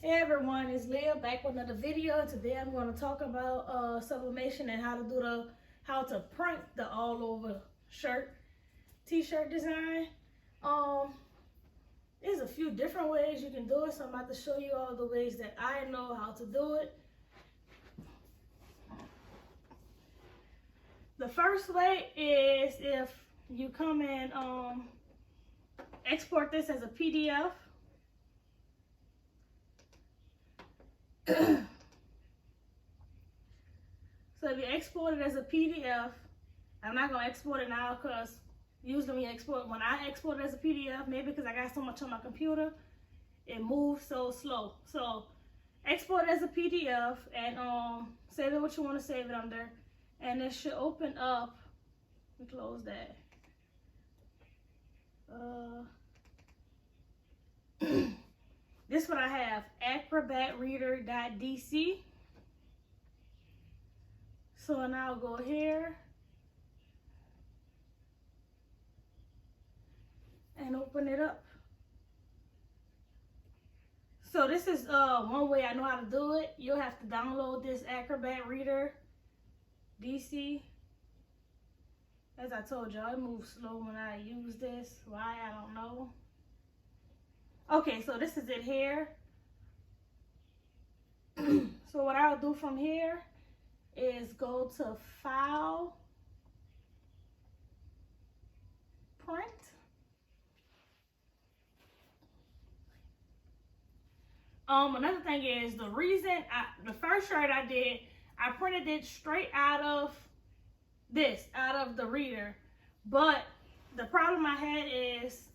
Hey everyone, it's Leah back with another video. Today I'm going to talk about sublimation and how to print the all over shirt, t-shirt design. There's a few different ways you can do it, so I'm about to show you all the ways that I know how to do it. The first way is if you come and export this as a PDF. So if you export it as a PDF, I'm not gonna export it now because usually when I export it as a PDF, maybe because I got so much on my computer, it moves so slow. So export it as a PDF and save it what you want to save it under, and it should open up. Let me close that. This is what I have, acrobatreader.dc. So now I'll go here and open it up. So this is one way I know how to do it. You'll have to download this Acrobat Reader DC. As I told y'all, it moves slow when I use this. Why, I don't know. Okay, so this is it here. So what I'll do from here is go to File, Print. Another thing is the the first shirt I did, I printed it straight out of the reader. But the problem I had is,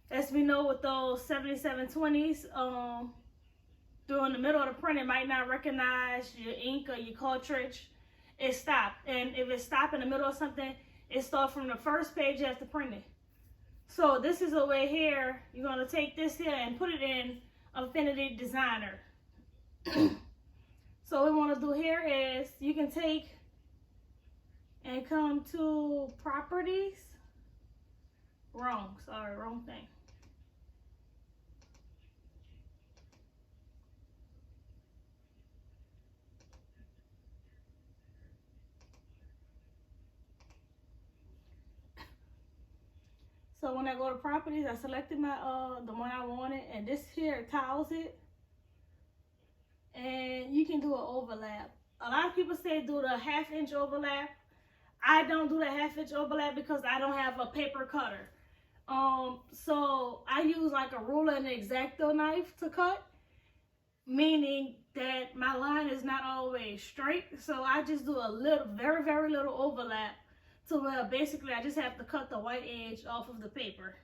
as we know with those 7720s, during the middle of the print, it might not recognize your ink or your cartridge. It stopped. And if it stopped in the middle of something, it starts from the first page you have to print it. So this is a way here, you're gonna take this here and put it in Affinity Designer. So what we want to do here is you can take and come to Properties. Wrong thing. So when I go to Properties, I selected my the one I wanted, and this here tiles it. And you can do an overlap. A lot of people say do the 1/2 inch overlap. I don't do the 1/2 inch overlap because I don't have a paper cutter. So I use like a ruler and an X-Acto knife to cut, meaning that my line is not always straight. So I just do a little, very, very little overlap to where basically I just have to cut the white edge off of the paper.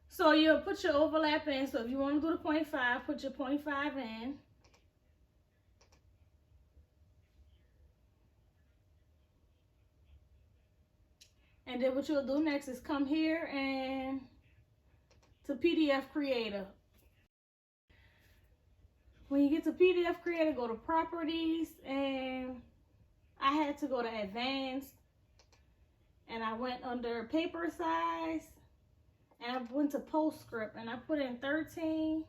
So you'll put your overlap in. So if you want to do the 0.5, put your 0.5 in. And then what you'll do next is come here and to PDF Creator. When you get to PDF Creator, go to Properties, and I had to go to Advanced, and I went under Paper Size, and I went to Postscript, and I put in 13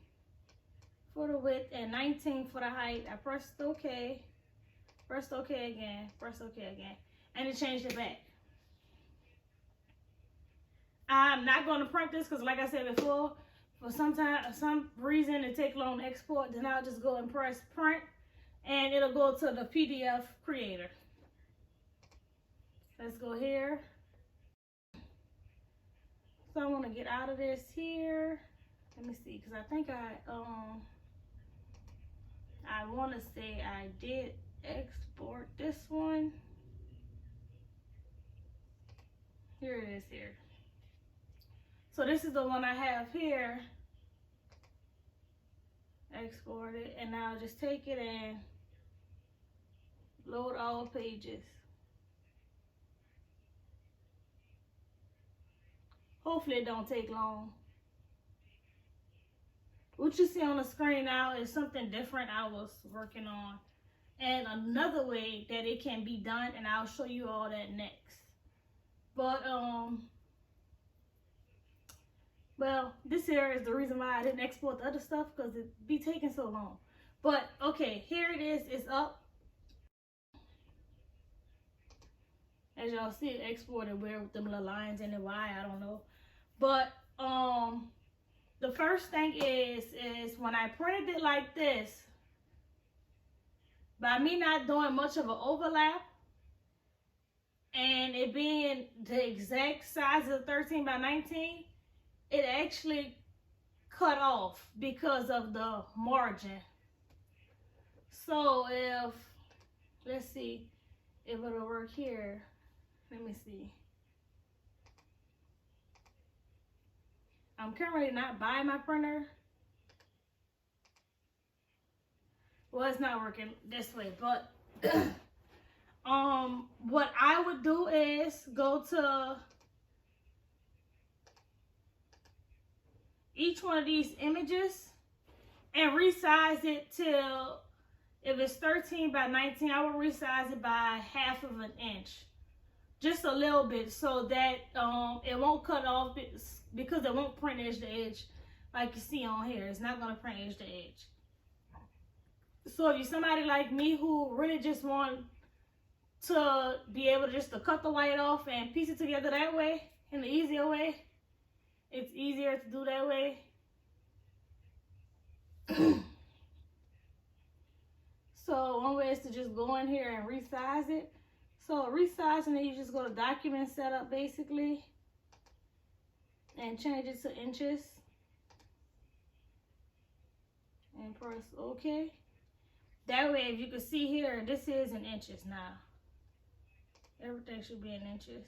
for the width and 19 for the height. I pressed OK, pressed OK again, pressed OK again, and it changed it back. I'm not going to print this because, like I said before, for some reason it takes long to export. Then I'll just go and press print, and it'll go to the PDF Creator. Let's go here. So I want to get out of this here. Let me see, because I think I want to say I did export this one. Here it is here. So this is the one I have here. Export it, and now just take it and load all pages. Hopefully it don't take long. What you see on the screen now is something different I was working on, and another way that it can be done, and I'll show you all that next. But Well, this here is the reason why I didn't export the other stuff, because it be taking so long. But okay, here it is. It's up. As y'all see, it exported weird with them little lines in it. Why, I don't know. But the first thing is when I printed it like this, by me not doing much of an overlap and it being the exact size of 13 by 19, it actually cut off because of the margin. So if, let's see if it'll work here. Let me see. I'm currently not buying my printer. Well, it's not working this way, but what I would do is go to each one of these images and resize it till, if it's 13 by 19, I will resize it by 1/2 of an inch. Just a little bit, so that it won't cut off, because it won't print edge to edge like you see on here. It's not gonna print edge to edge. So if you're somebody like me who really just want to be able to just to cut the white off and piece it together that way, in the easier way, it's easier to do that way. So one way is to just go in here and resize it. So resizing it, you just go to document setup basically and change it to inches and press OK. That way, if you can see here, this is in inches now. Everything should be in inches.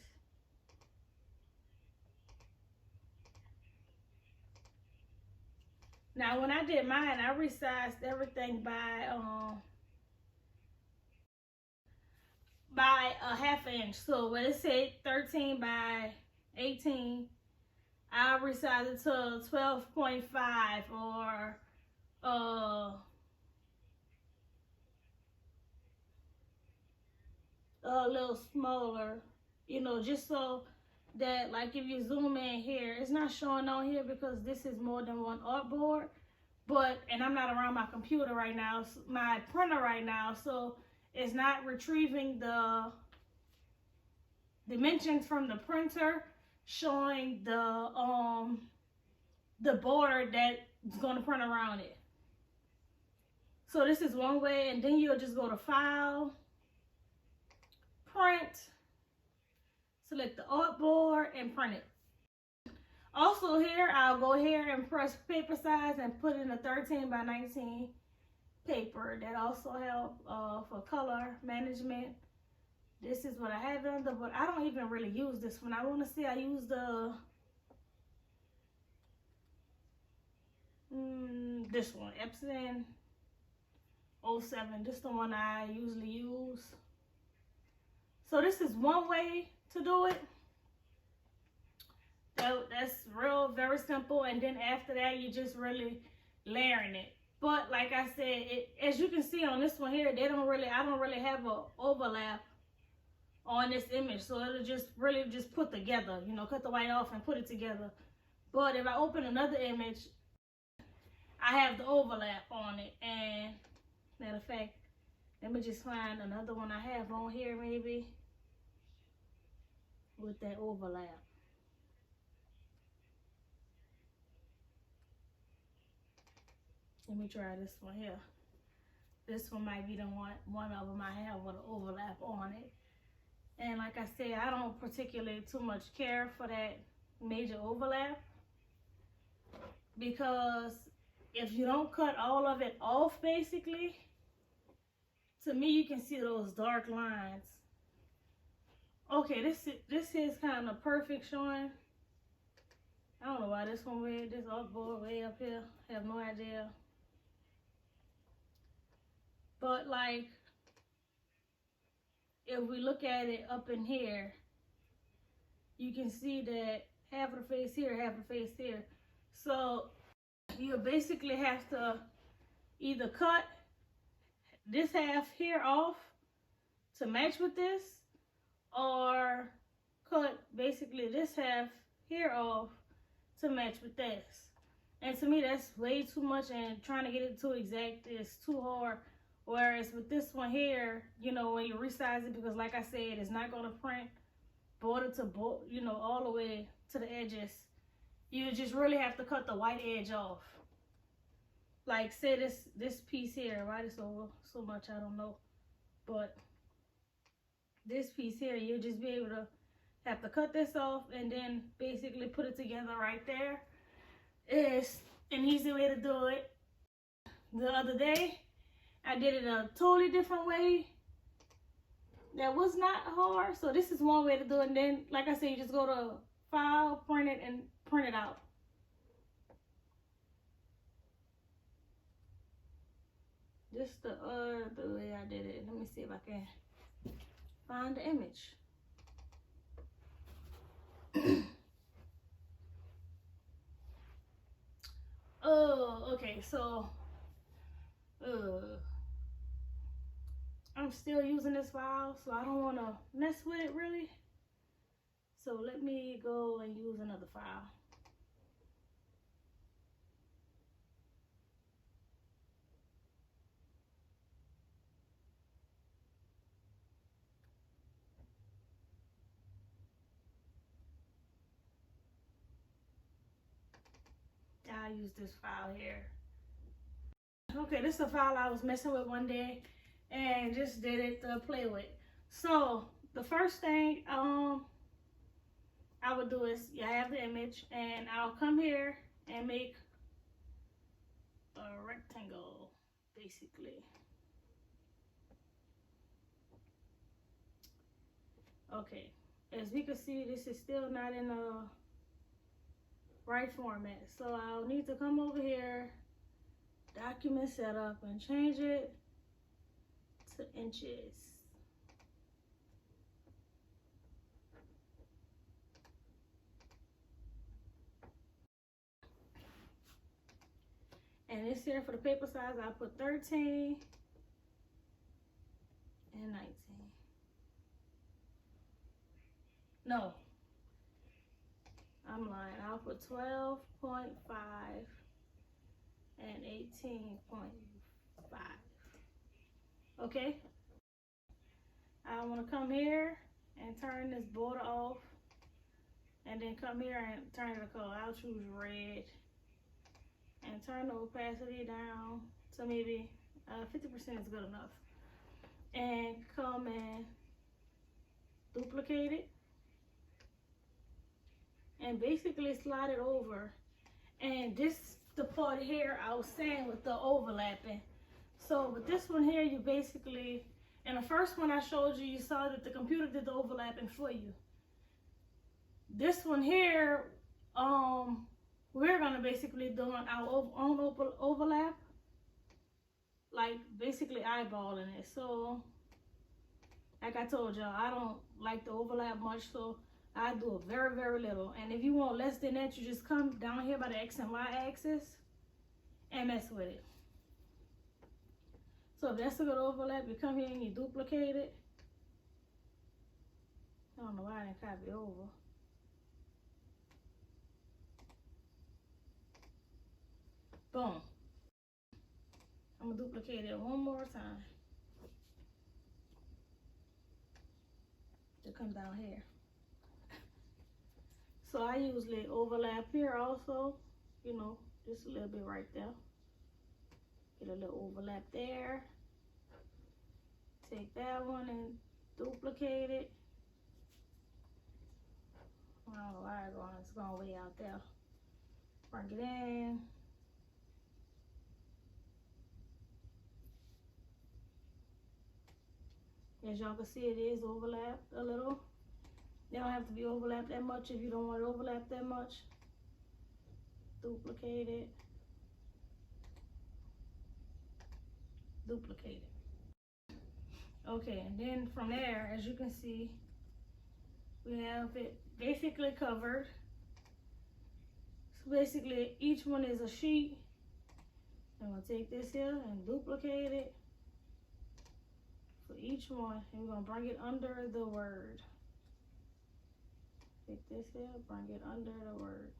Now, when I did mine, I resized everything by a 1/2 inch. So when it said 13 by 18, I resized it to 12.5 or a little smaller, you know, just so that, like, if you zoom in here, it's not showing on here because this is more than one artboard, but, and I'm not around my computer right now, my printer right now, so it's not retrieving the dimensions from the printer, showing the border that's going to print around it. So this is one way, and then you'll just go to File, Print, select the artboard, and print it. Also here, I'll go here and press paper size and put in a 13 by 19 paper. That also helps for color management. This is what I have it under, but I don't even really use this one. I want to see, I use the this one, Epson 07. This is the one I usually use. So this is one way to do it. That's very simple. And then after that, you just really layering it. But like I said, as you can see on this one here, I don't really have an overlap on this image. So it'll just really just put together, you know, cut the white off and put it together. But if I open another image, I have the overlap on it. And matter of fact, let me just find another one I have on here maybe with that overlap. Let me try this one here. This one might be the one of them I have with an overlap on it. And like I said, I don't particularly too much care for that major overlap, because if you don't cut all of it off, basically, to me, you can see those dark lines. Okay, this is kind of perfect showing. I don't know why this artboard way up here. I have no idea. But like, if we look at it up in here, you can see that half of the face here, half of the face here. So you basically have to either cut this half here off to match with this, or cut basically this half here off to match with this. And to me, that's way too much, and trying to get it too exact is too hard. Whereas with this one here, you know, when you resize it, because like I said, it's not going to print border to border, you know, all the way to the edges. You just really have to cut the white edge off. Like say this piece here, why this over so much, I don't know. But this piece here, you'll just be able to have to cut this off and then basically put it together right there. It's an easy way to do it. The other day, I did it a totally different way. That was not hard. So this is one way to do it. And then, like I said, you just go to File, Print it, and print it out. This the way I did it. Let me see if I can find the image. Oh, okay, so I'm still using this file, so I don't want to mess with it really. So let me go and use another file. I'll use this file here. Okay, this is a file I was messing with one day and just did it to play with. So the first thing I would do is, I have the image, and I'll come here and make a rectangle, basically. Okay, as we can see, this is still not in the right format, so I'll need to come over here, document setup, and change it to inches. And this here for the paper size, I put 13 and 19. No, I'm lying. I'll put 12.5 and 18.5. Okay. I want to come here and turn this border off, and then come here and turn the color. I'll choose red and turn the opacity down to maybe 50% is good enough. And come and duplicate it and basically slide it over. And this the part here I was saying with the overlapping. So with this one here, you basically, in the first one I showed you, you saw that the computer did the overlapping for you. This one here, we're gonna basically do our own overlap, like basically eyeballing it. So like I told y'all, I don't like the overlap much, so I do it very, very little. And if you want less than that, you just come down here by the X and Y axis and mess with it. So if that's a good overlap, you come here and you duplicate it. I don't know why I didn't copy over. Boom. I'm gonna duplicate it one more time to come down here. So I usually overlap here also, you know, just a little bit right there. Get a little overlap there. Take that one and duplicate it. I don't know why it's going way out there. Bring it in. As y'all can see, it is overlapped a little. They don't have to be overlapped that much if you don't want to overlap that much. Duplicate it. Duplicate it. Okay, and then from there, as you can see, we have it basically covered. So basically, each one is a sheet. I'm gonna take this here and duplicate it for each one, and we're gonna bring it under the word. Take this here, bring it under the word.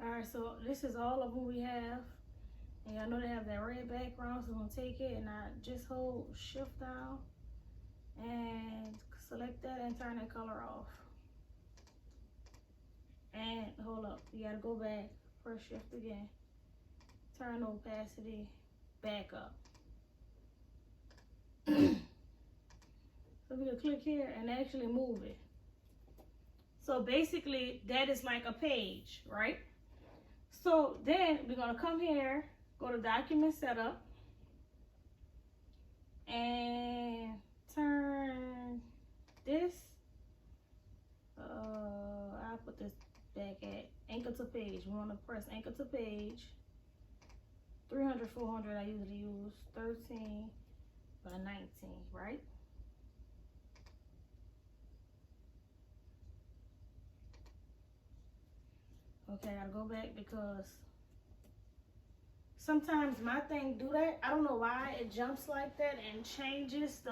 Alright, so this is all of them we have. And I know they have that red background, so I'm gonna take it and I just hold shift down and select that and turn that color off. And hold up, you gotta go back, press shift again, turn opacity back up. So we can click here and actually move it. So basically that is like a page, right? So then we're gonna come here, go to document setup, and turn this, I'll put this back at anchor to page. We wanna press anchor to page. 300, 400 I usually use, 13 by 19, right? Okay, I gotta go back because sometimes my thing do that. I don't know why it jumps like that and changes the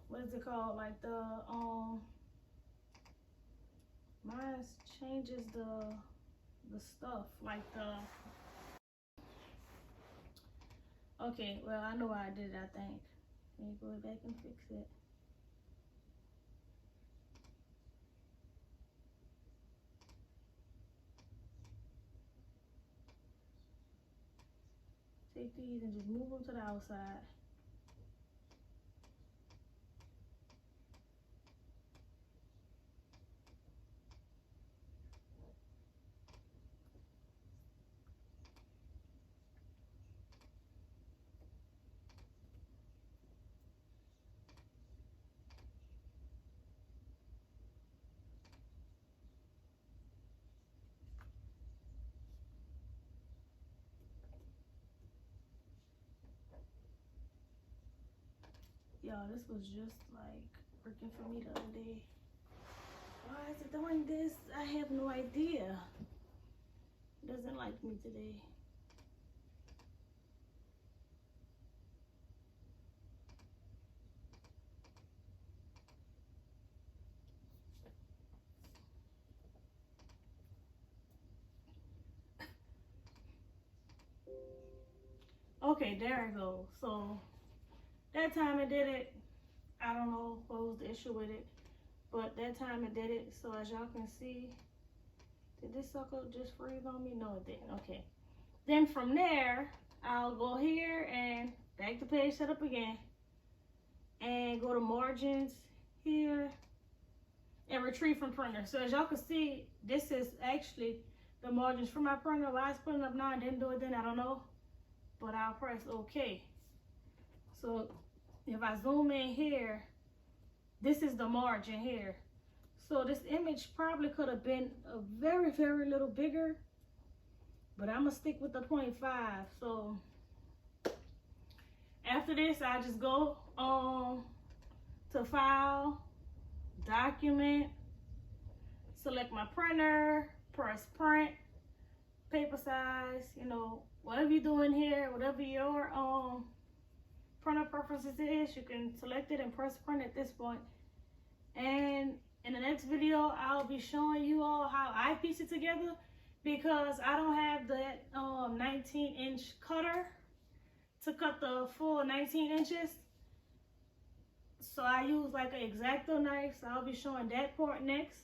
what is it called? Like the mine changes the stuff, like the, okay, well I know why I did it, I think. Let me go back and fix it. Take these and just move them to the outside. Y'all, this was just like working for me the other day. Why is it doing this? I have no idea. It doesn't like me today. Okay, there it goes. So that time it did it. I don't know what was the issue with it, but that time it did it. So as y'all can see, did this sucker just freeze on me? No, it didn't. Okay. Then from there, I'll go here and back to page setup again, and go to margins here and retrieve from printer. So as y'all can see, this is actually the margins for my printer. Why it's putting up now, I didn't do it then, I don't know. But I'll press OK. So if I zoom in here, this is the margin here. So this image probably could have been a very, very little bigger, but I'm gonna stick with the 0.5. So after this, I just go to File, Document, select my printer, press Print, paper size, you know, whatever you're doing here, whatever your printer preferences is, you can select it and press print at this point. And in the next video, I'll be showing you all how I piece it together, because I don't have that 19-inch cutter to cut the full 19 inches. So I use like an X-Acto knife, so I'll be showing that part next.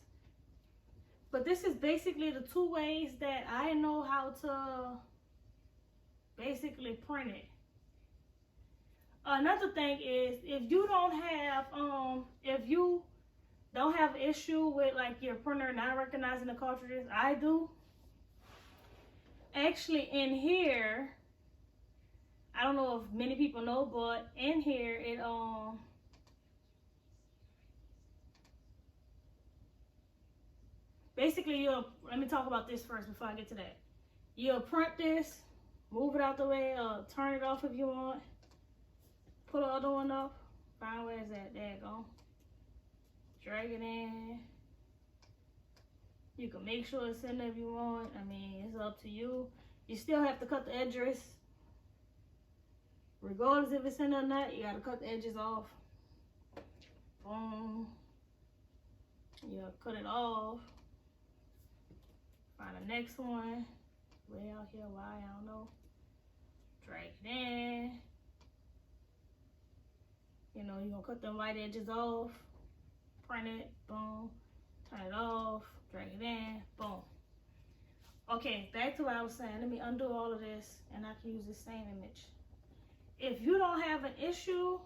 But this is basically the two ways that I know how to basically print it. Another thing is, if you don't have issue with like your printer not recognizing the cartridges, I do. Actually in here, I don't know if many people know, but in here it basically let me talk about this first before I get to that. You'll print this, move it out the way, turn it off if you want. Put the other one up. Find where it's at. There you go. Drag it in. You can make sure it's in there if you want. I mean, it's up to you. You still have to cut the edges. Regardless if it's in there or not, you gotta cut the edges off. Boom. You cut it off. Find the next one. Way out here, why, I don't know. Drag it in. You know, you're gonna cut them white edges off. Print it, boom. Turn it off, drag it in, boom. Okay, back to what I was saying. Let me undo all of this and I can use the same image. If you don't have an issue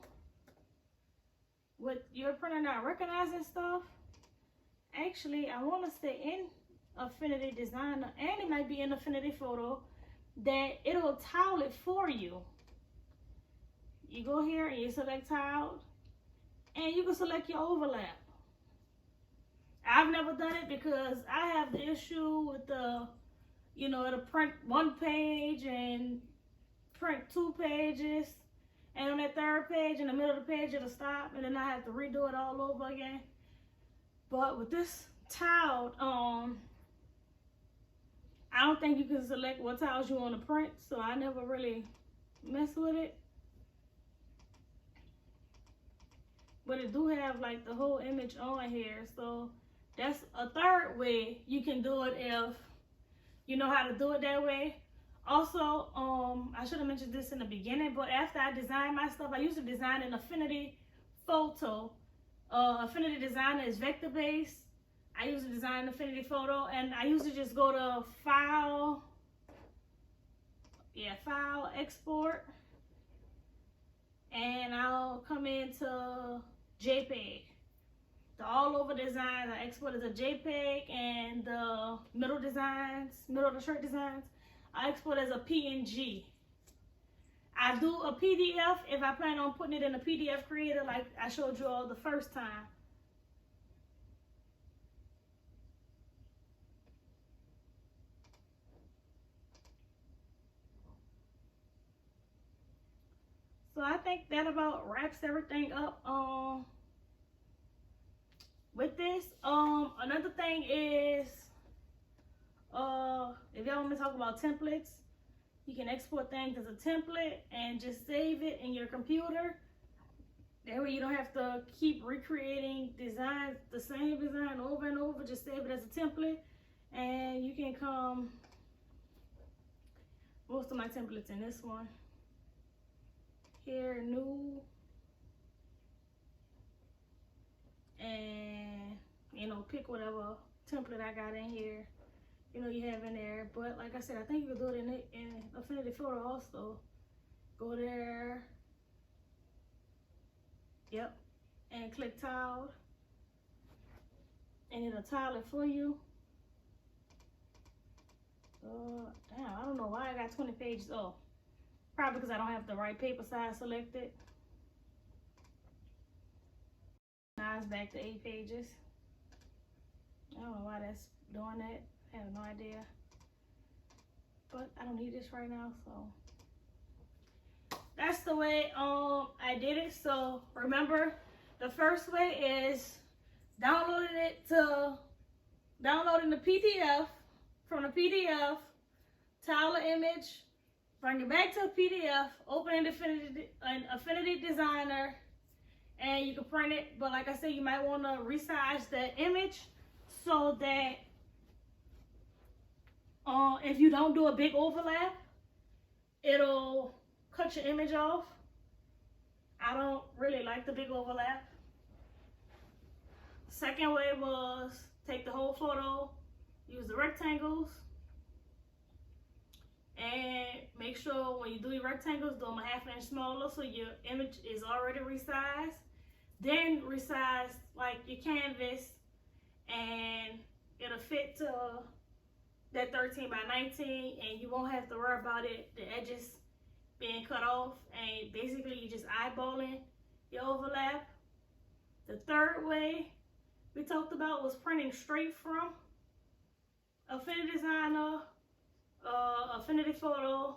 with your printer not recognizing stuff, actually, I want to say in Affinity Designer, and it might be in Affinity Photo, that it'll tile it for you. You go here and you select tiled, and you can select your overlap. I've never done it because I have the issue with the, you know, it'll print one page and print 2 pages, and on that 3rd page, in the middle of the page, it'll stop, and then I have to redo it all over again. But with this tiled, I don't think you can select what tiles you want to print, so I never really mess with it. But it do have like the whole image on here, so that's a 3rd way you can do it if you know how to do it that way. Also, I should have mentioned this in the beginning, but after I design my stuff, I used to design in Affinity Photo. Affinity Designer is vector based. I used to design Affinity Photo, and I used to just go to File, File, Export, and I'll come into JPEG. The all over designs, I export as a JPEG, and the middle designs, middle of the shirt designs, I export as a PNG. I do a PDF if I plan on putting it in a PDF creator like I showed you all the first time. So I think that about wraps everything up with this. Another thing is, if y'all want me to talk about templates, you can export things as a template and just save it in your computer. That way you don't have to keep recreating designs, the same design over and over. Just save it as a template, and you can come, most of my templates in this one. Here, new, and you know, pick whatever template I got in here, you know, you have in there. But like I said, I think you can do it in Affinity Photo also. Go there, yep, and click tiled, and it'll tile it for you. Damn, I don't know why I got 20 pages. Oh, probably because I don't have the right paper size selected. Now it's back to 8 pages. I don't know why that's doing that. I have no idea. But I don't need this right now, so that's the way I did it. So remember, the first way is downloading the PDF. From the PDF, tile the image, bring it back to a PDF, open an Affinity Designer, and you can print it. But like I said, you might want to resize the image so that if you don't do a big overlap, it'll cut your image off. I don't really like the big overlap. Second way was take the whole photo, use the rectangles, and make sure when you do your rectangles, do them a 1/2 inch smaller so your image is already resized. Then resize like your canvas, and it'll fit to that 13 by 19, and you won't have to worry about the edges being cut off. And basically you're just eyeballing your overlap. The third way we talked about was printing straight from Affinity Designer, Affinity Photo,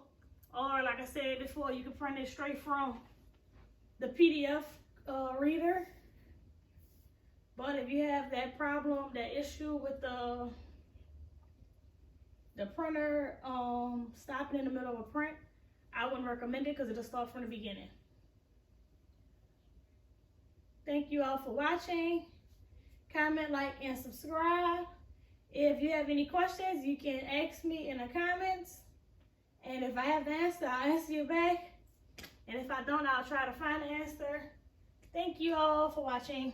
or like I said before, you can print it straight from the PDF reader. But if you have that problem, that issue with the printer stopping in the middle of a print, I wouldn't recommend it because it'll start from the beginning. Thank you all for watching. comment, like, and subscribe. If you have any questions, you can ask me in the comments. And if I have the answer, I'll answer you back. And if I don't, I'll try to find the answer. Thank you all for watching.